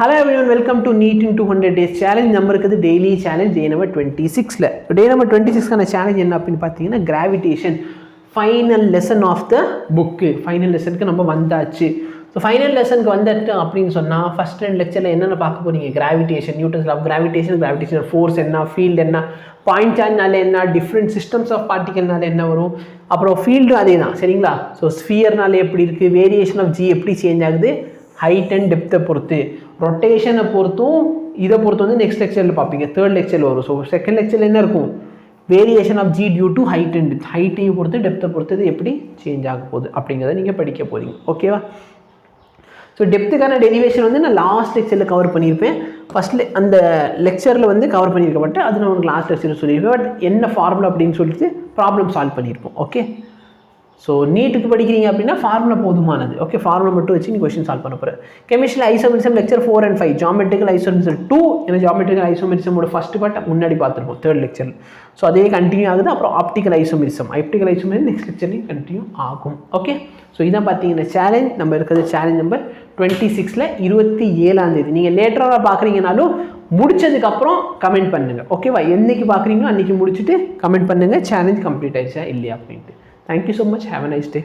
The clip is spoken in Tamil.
Hello everyone, welcome to NEET in 200 days challenge. Number is daily challenge day number 26 la. Day number 26 kana challenge enna appinu pathina gravitation final lesson of the book. Final lesson ku நம்ம வந்தாச்சு. So final lesson ku வந்துட்டு அப்படினு சொன்னா first ரெண்டு லெக்சர்ல என்னென்ன பார்க்க போறீங்க? Gravitation, Newton's law of gravitation, gravitational force என்ன, field என்ன, point charge நால என்ன, different systems of particle நால என்ன வரும், அப்புறம் field அதேதான் சரிங்களா? So sphere நால எப்படி இருக்கு, variation of g எப்படி சேஞ்ச் ஆகுது, height and depth பொறுத்து, rotation பொறுத்தும் இத பொறுத்து வந்து next lectureல பாப்பீங்க, third lectureல வரும். So second lectureல என்ன இருக்கும், variation of g due to height and depth, height பொறுத்து depth பொறுத்து இது எப்படி சேஞ்ச் ஆக போகுது அப்படிங்கறத நீங்க படிக்க போறீங்க. ஓகேவா? So depth கான derivation வந்து நான் லாஸ்ட் லெக்சர்ல கவர் பண்ணிருப்பேன். ஃபர்ஸ்ட் அந்த லெக்சர்ல வந்து கவர் பண்ணிருக்க மாட்டேன், அது நான் உங்களுக்கு லாஸ்ட் லெக்சர்ல சொல்லிருப்பேன். பட் என்ன ஃபார்முலா அப்படினு சொல்லிட்டு ப்ராப்ளம் சால்வ் பண்ணிருப்போம். ஓகே, ஸோ நீட்டுக்கு படிக்கிறீங்க அப்படின்னா ஃபார்முலா போதுமானது. ஓகே, ஃபார்முலா மட்டும் வச்சு நீ கொஸ்டின் சால்வ் பண்ண போகிறேன். கெமிஸ்ட்ரியில் isomerism lecture 4 and 5, geometrical isomerism 2, ஏன்னா ஜாமெட்ரிக்கல் ஐசோமெரிசமோட ஃபர்ஸ்ட் பார்ட் முன்னாடி பார்த்துருப்போம் தேர்ட் லெக்சர். ஸோ அதே கண்டினியூ ஆகுது. அப்புறம் ஆப்டிக்கல் ஐசோமெரிசம் நெக்ஸ்ட் லெக்சர்லையும் கண்டினியூ ஆகும். ஓகே, ஸோ இதான் பார்த்தீங்கன்னா சேலஞ்ச் நம்ம இருக்கிறது. சேலஞ்ச் நம்பர் 26ல 27ஆம் தேதி. நீங்கள் லேட்டராக பார்க்குறீங்கனாலும் முடிச்சதுக்கப்புறம் கமெண்ட் பண்ணுங்கள். ஓகேவா? என்னைக்கு பார்க்குறீங்களோ அன்றைக்கி முடிச்சுட்டு கமெண்ட் பண்ணுங்கள் சேலஞ்ச் கம்ப்ளீட் ஆயிடுச்சா இல்லையா அப்படின்ட்டு. Thank you so much. Have a nice day.